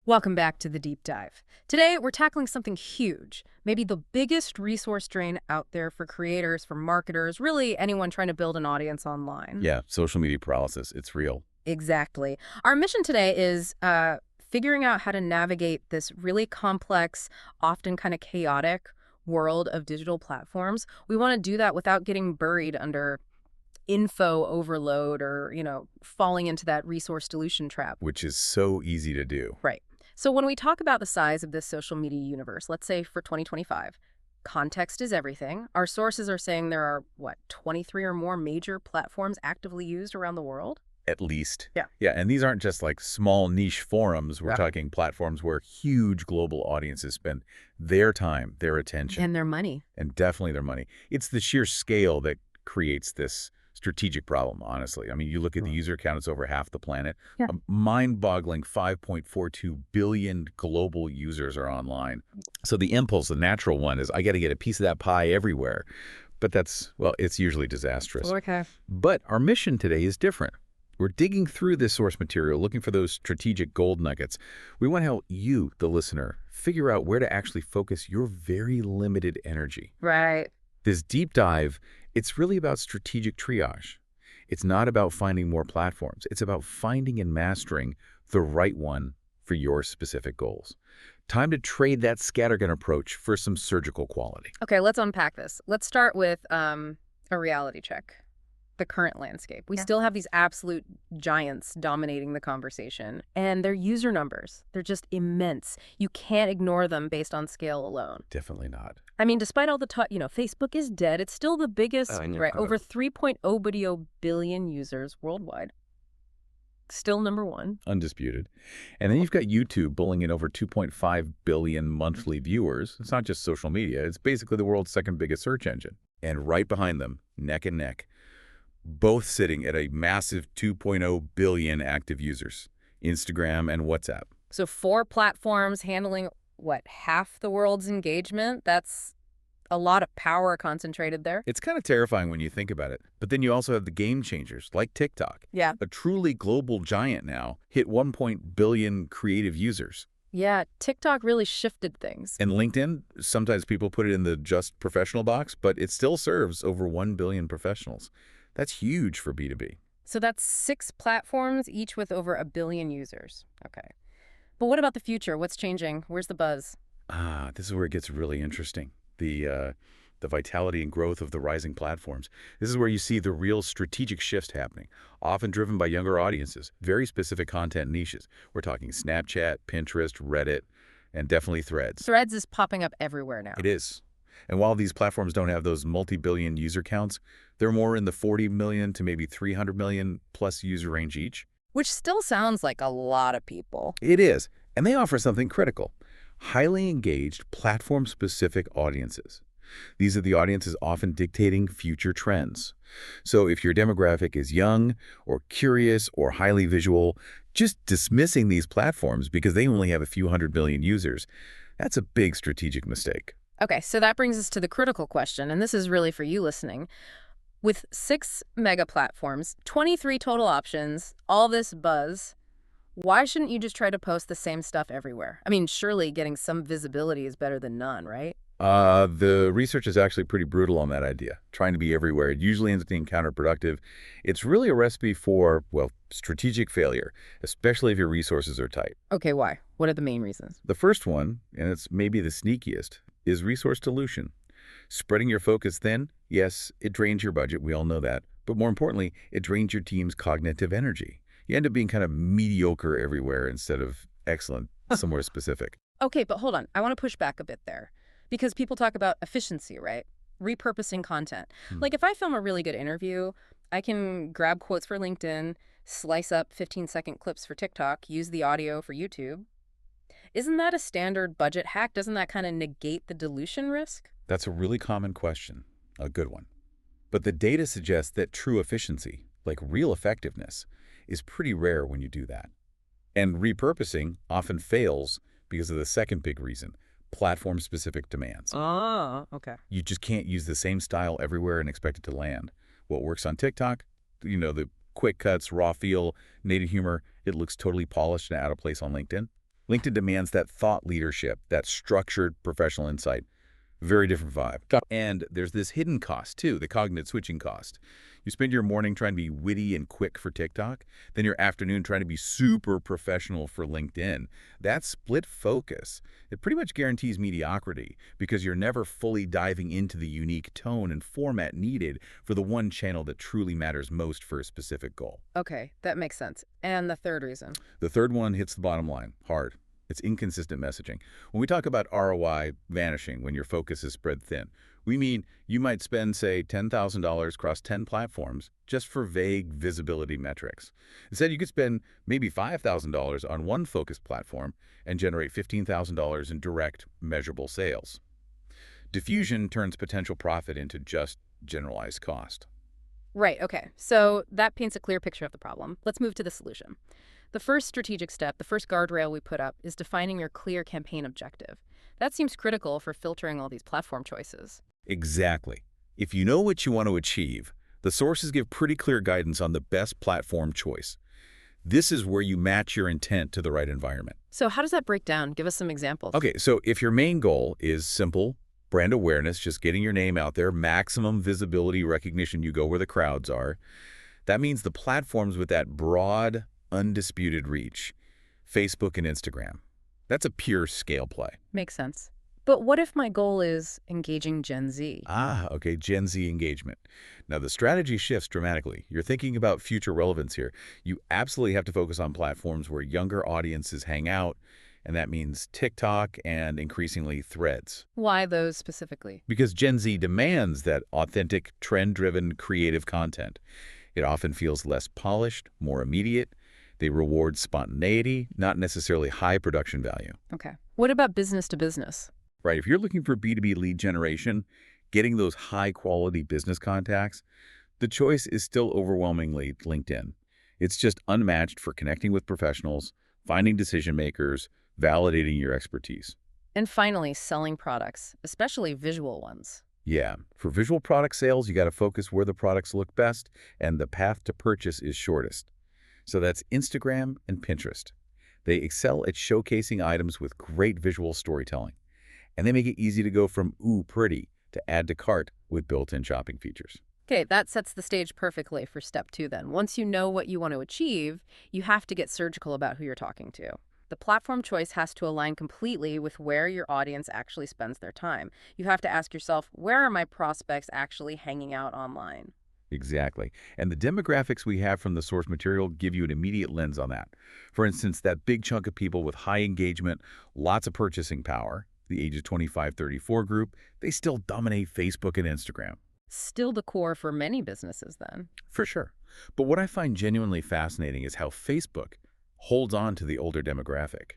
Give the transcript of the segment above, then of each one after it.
Welcome back to the deep dive. Today, we're tackling something huge, maybe the biggest resource drain out there for creators, for marketers, really anyone trying to build an audience online. Yeah, social media paralysis, it's real. Exactly. Our mission today is figuring out how to navigate this really complex, often kind of chaotic world of digital platforms. We want to do that without getting buried under info overload or, falling into that resource dilution trap. Which is so easy to do. Right. So when we talk about the size of this social media universe, let's say for 2025, context is everything. Our sources are saying there are, 23 or more major platforms actively used around the world? At least. Yeah. Yeah, and these aren't just like small niche forums. We're Yeah. talking platforms where huge global audiences spend their time, their attention. And their money. And definitely their money. It's the sheer scale that creates this strategic problem, honestly. I mean, you look at the user count, it's over half the planet. Yeah. A mind-boggling 5.42 billion global users are online. So the impulse, the natural one, is I got to get a piece of that pie everywhere. But that's, well, it's usually disastrous. Okay. But our mission today is different. We're digging through this source material, looking for those strategic gold nuggets. We want to help you, the listener, figure out where to actually focus your very limited energy. Right. This deep dive, it's really about strategic triage. It's not about finding more platforms. It's about finding and mastering the right one for your specific goals. Time to trade that scattergun approach for some surgical quality. Okay, let's unpack this. Let's start with a reality check. The current landscape. We still have these absolute giants dominating the conversation, and their user numbers, they're just immense. You can't ignore them based on scale alone. Definitely not. I mean, despite all the talk, Facebook is dead. It's still the biggest, right? Over 3.0 billion users worldwide. Still number one. Undisputed. And then you've got YouTube pulling in over 2.5 billion monthly viewers. It's not just social media. It's basically the world's second biggest search engine. And right behind them, neck and neck, both sitting at a massive 2.0 billion active users, Instagram and WhatsApp. So 4 platforms handling, half the world's engagement? That's a lot of power concentrated there. It's kind of terrifying when you think about it. But then you also have the game changers like TikTok. Yeah. A truly global giant now, hit 1 billion creative users. Yeah, TikTok really shifted things. And LinkedIn, sometimes people put it in the just professional box, but it still serves over 1 billion professionals. That's huge for B2B. So that's 6 platforms, each with over 1 billion users. Okay. But what about the future? What's changing? Where's the buzz? This is where it gets really interesting. The vitality and growth of the rising platforms. This is where you see the real strategic shifts happening, often driven by younger audiences, very specific content niches. We're talking Snapchat, Pinterest, Reddit, and definitely Threads. Threads is popping up everywhere now. It is. And while these platforms don't have those multi-billion user counts, they're more in the 40 million to maybe 300 million plus user range each. Which still sounds like a lot of people. It is. And they offer something critical. Highly engaged, platform-specific audiences. These are the audiences often dictating future trends. So if your demographic is young or curious or highly visual, just dismissing these platforms because they only have a few hundred million users, that's a big strategic mistake. Okay, so that brings us to the critical question, and this is really for you listening. With 6 mega platforms, 23 total options, all this buzz, why shouldn't you just try to post the same stuff everywhere? I mean, surely getting some visibility is better than none, right? The research is actually pretty brutal on that idea. Trying to be everywhere, it usually ends up being counterproductive. It's really a recipe for, strategic failure, especially if your resources are tight. Okay, why? What are the main reasons? The first one, and it's maybe the sneakiest, is resource dilution. Spreading your focus thin, yes, it drains your budget, we all know that. But more importantly, it drains your team's cognitive energy. You end up being kind of mediocre everywhere instead of excellent somewhere specific. Okay, but hold on. I want to push back a bit there. Because people talk about efficiency, right? Repurposing content. Like if I film a really good interview, I can grab quotes for LinkedIn, slice up 15-second clips for TikTok, use the audio for YouTube. Isn't that a standard budget hack? Doesn't that kind of negate the dilution risk? That's a really common question, a good one. But the data suggests that true efficiency, like real effectiveness, is pretty rare when you do that. And repurposing often fails because of the second big reason, platform-specific demands. Oh, okay. You just can't use the same style everywhere and expect it to land. What works on TikTok, the quick cuts, raw feel, native humor, it looks totally polished and out of place on LinkedIn. LinkedIn demands that thought leadership, that structured professional insight. Very different vibe. And there's this hidden cost, too, the cognitive switching cost. You spend your morning trying to be witty and quick for TikTok, then your afternoon trying to be super professional for LinkedIn. That split focus, it pretty much guarantees mediocrity because you're never fully diving into the unique tone and format needed for the one channel that truly matters most for a specific goal. Okay, that makes sense. And the third reason? The third one hits the bottom line, hard. It's inconsistent messaging. When we talk about ROI vanishing when your focus is spread thin, we mean you might spend, say, $10,000 across 10 platforms just for vague visibility metrics. Instead, you could spend maybe $5,000 on one focused platform and generate $15,000 in direct, measurable sales. Diffusion turns potential profit into just generalized cost. Right, okay. So that paints a clear picture of the problem. Let's move to the solution. The first strategic step, the first guardrail we put up, is defining your clear campaign objective. That seems critical for filtering all these platform choices. Exactly. If you know what you want to achieve, the sources give pretty clear guidance on the best platform choice. This is where you match your intent to the right environment. So how does that break down? Give us some examples. Okay, so if your main goal is simple, brand awareness, just getting your name out there, maximum visibility, recognition, you go where the crowds are, that means the platforms with that broad, undisputed reach, Facebook and Instagram. That's a pure scale play. Makes sense. But what if my goal is engaging Gen Z? Okay, Gen Z engagement. Now, the strategy shifts dramatically. You're thinking about future relevance here. You absolutely have to focus on platforms where younger audiences hang out, and that means TikTok and increasingly Threads. Why those specifically? Because Gen Z demands that authentic, trend-driven, creative content. It often feels less polished, more immediate. They reward spontaneity, not necessarily high production value. Okay. What about business to business? Right, if you're looking for B2B lead generation, getting those high-quality business contacts, the choice is still overwhelmingly LinkedIn. It's just unmatched for connecting with professionals, finding decision makers, validating your expertise. And finally, selling products, especially visual ones. Yeah, for visual product sales, you got to focus where the products look best and the path to purchase is shortest. So that's Instagram and Pinterest. They excel at showcasing items with great visual storytelling. And they make it easy to go from ooh, pretty to add to cart with built-in shopping features. Okay, that sets the stage perfectly for step 2 then. Once you know what you want to achieve, you have to get surgical about who you're talking to. The platform choice has to align completely with where your audience actually spends their time. You have to ask yourself, where are my prospects actually hanging out online? Exactly. And the demographics we have from the source material give you an immediate lens on that. For instance, that big chunk of people with high engagement, lots of purchasing power, the ages 25-34 group, they still dominate Facebook and Instagram. Still the core for many businesses then. For sure. But what I find genuinely fascinating is how Facebook holds on to the older demographic.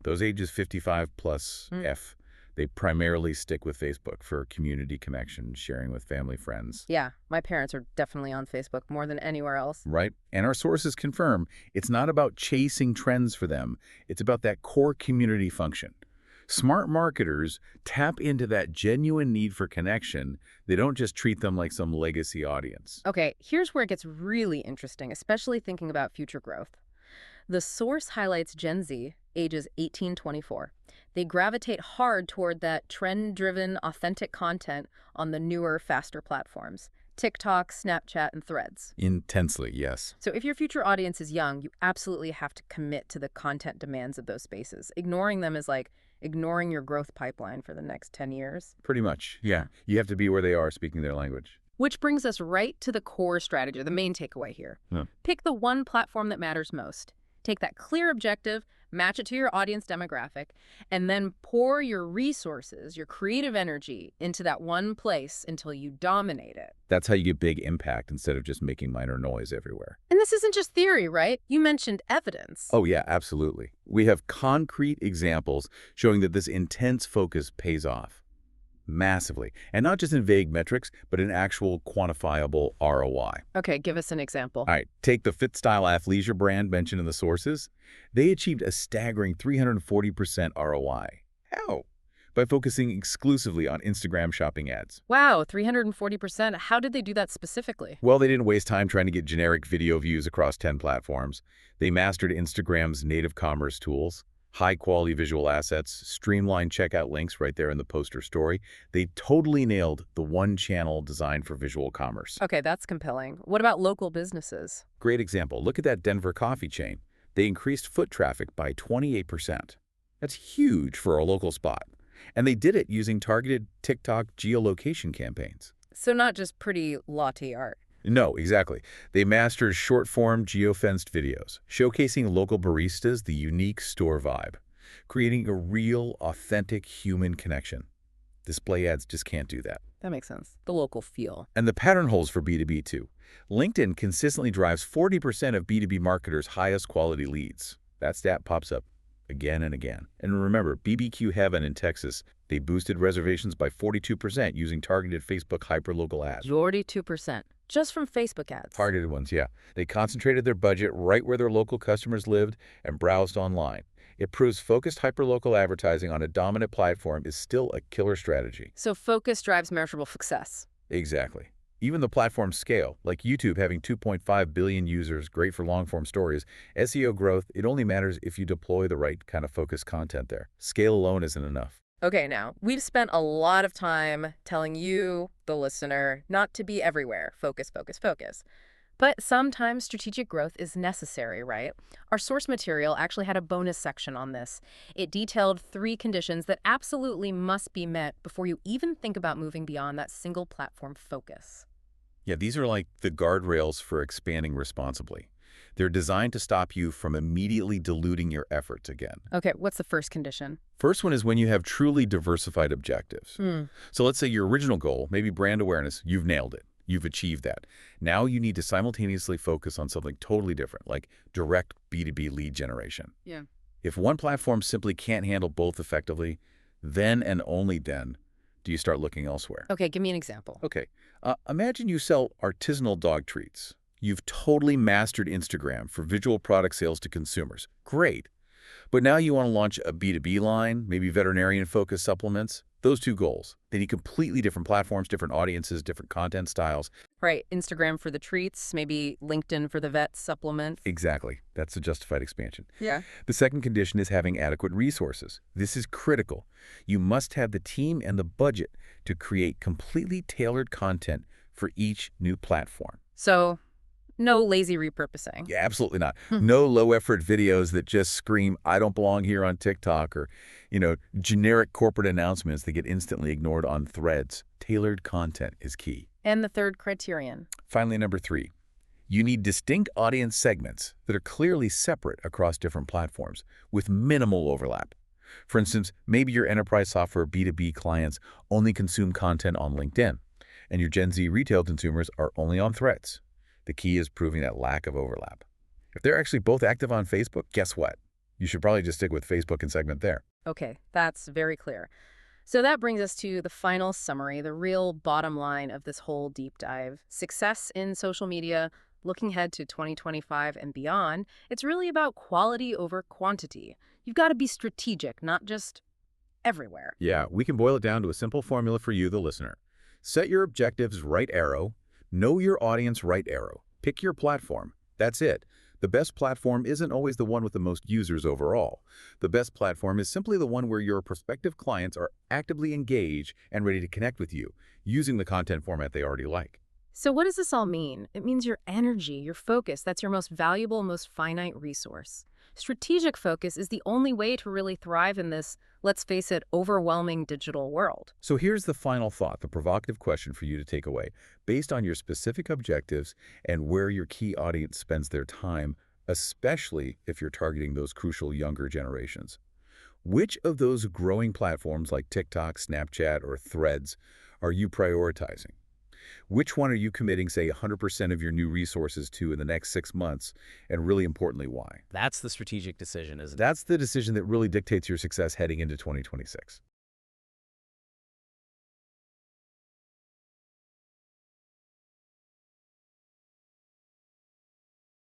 Those ages 55 plus F, they primarily stick with Facebook for community connection, sharing with family, friends. Yeah, my parents are definitely on Facebook more than anywhere else. Right. And our sources confirm it's not about chasing trends for them. It's about that core community function. Smart marketers tap into that genuine need for connection. They don't just treat them like some legacy audience. Okay, here's where it gets really interesting, especially thinking about future growth. The source highlights Gen Z, ages 18-24. They gravitate hard toward that trend-driven, authentic content on the newer, faster platforms. TikTok, Snapchat, and Threads. Intensely, yes. So if your future audience is young, you absolutely have to commit to the content demands of those spaces. Ignoring them is like ignoring your growth pipeline for the next 10 years. Pretty much, yeah. You have to be where they are speaking their language. Which brings us right to the core strategy, the main takeaway here. Pick the one platform that matters most. Take that clear objective, match it to your audience demographic, and then pour your resources, your creative energy into that one place until you dominate it. That's how you get big impact instead of just making minor noise everywhere. And this isn't just theory, right? You mentioned evidence. Oh, yeah, absolutely. We have concrete examples showing that this intense focus pays off. Massively. And not just in vague metrics, but in actual quantifiable ROI. Okay, give us an example. All right, take the Fit Style Athleisure brand mentioned in the sources. They achieved a staggering 340% ROI. How? By focusing exclusively on Instagram shopping ads. Wow, 340%. How did they do that specifically? Well, they didn't waste time trying to get generic video views across 10 platforms. They mastered Instagram's native commerce tools, High-quality visual assets, streamlined checkout links right there in the poster story. They totally nailed the one-channel design for visual commerce. Okay, that's compelling. What about local businesses? Great example. Look at that Denver coffee chain. They increased foot traffic by 28%. That's huge for a local spot. And they did it using targeted TikTok geolocation campaigns. So not just pretty latte art. No, exactly. They mastered short-form geofenced videos, showcasing local baristas the unique store vibe, creating a real, authentic human connection. Display ads just can't do that. That makes sense. The local feel. And the pattern holds for B2B too. LinkedIn consistently drives 40% of B2B marketers' highest quality leads. That stat pops up again and again. And remember, BBQ Heaven in Texas, they boosted reservations by 42% using targeted Facebook hyperlocal ads. 42%. Just from Facebook ads. Targeted ones, yeah. They concentrated their budget right where their local customers lived and browsed online. It proves focused hyperlocal advertising on a dominant platform is still a killer strategy. So focus drives measurable success. Exactly. Even the platform's scale, like YouTube having 2.5 billion users, great for long-form stories, SEO growth, it only matters if you deploy the right kind of focused content there. Scale alone isn't enough. Okay, now, we've spent a lot of time telling you, the listener, not to be everywhere. Focus, focus, focus. But sometimes strategic growth is necessary, right? Our source material actually had a bonus section on this. It detailed 3 conditions that absolutely must be met before you even think about moving beyond that single platform focus. Yeah, these are like the guardrails for expanding responsibly. They're designed to stop you from immediately diluting your efforts again. Okay, what's the first condition? First one is when you have truly diversified objectives. So let's say your original goal, maybe brand awareness, you've nailed it. You've achieved that. Now you need to simultaneously focus on something totally different, like direct B2B lead generation. Yeah. If one platform simply can't handle both effectively, then and only then do you start looking elsewhere. Okay, give me an example. Okay, imagine you sell artisanal dog treats. You've totally mastered Instagram for visual product sales to consumers. Great. But now you want to launch a B2B line, maybe veterinarian-focused supplements. Those 2 goals. They need completely different platforms, different audiences, different content styles. Right, Instagram for the treats, maybe LinkedIn for the vet supplements. Exactly. That's a justified expansion. Yeah. The second condition is having adequate resources. This is critical. You must have the team and the budget to create completely tailored content for each new platform. So, no lazy repurposing. Yeah, absolutely not. No low-effort videos that just scream, I don't belong here on TikTok, or, generic corporate announcements that get instantly ignored on Threads. Tailored content is key. And the third criterion. Finally, number 3. You need distinct audience segments that are clearly separate across different platforms with minimal overlap. For instance, maybe your enterprise software B2B clients only consume content on LinkedIn, and your Gen Z retail consumers are only on Threads. The key is proving that lack of overlap. If they're actually both active on Facebook, guess what? You should probably just stick with Facebook and segment there. Okay, that's very clear. So that brings us to the final summary, the real bottom line of this whole deep dive. Success in social media, looking ahead to 2025 and beyond, it's really about quality over quantity. You've got to be strategic, not just everywhere. Yeah, we can boil it down to a simple formula for you, the listener. Set your objectives right arrow. Know your audience right arrow. Pick your platform. That's it. The best platform isn't always the one with the most users overall. The best platform is simply the one where your prospective clients are actively engaged and ready to connect with you, using the content format they already like. So what does this all mean? It means your energy, your focus, that's your most valuable, most finite resource. Strategic focus is the only way to really thrive in this, let's face it, overwhelming digital world. So here's the final thought, the provocative question for you to take away. Based on your specific objectives and where your key audience spends their time, especially if you're targeting those crucial younger generations, which of those growing platforms like TikTok, Snapchat, or Threads are you prioritizing? Which one are you committing, say, 100% of your new resources to in the next 6 months, and really importantly, why? That's the strategic decision, isn't it? That's the decision that really dictates your success heading into 2026.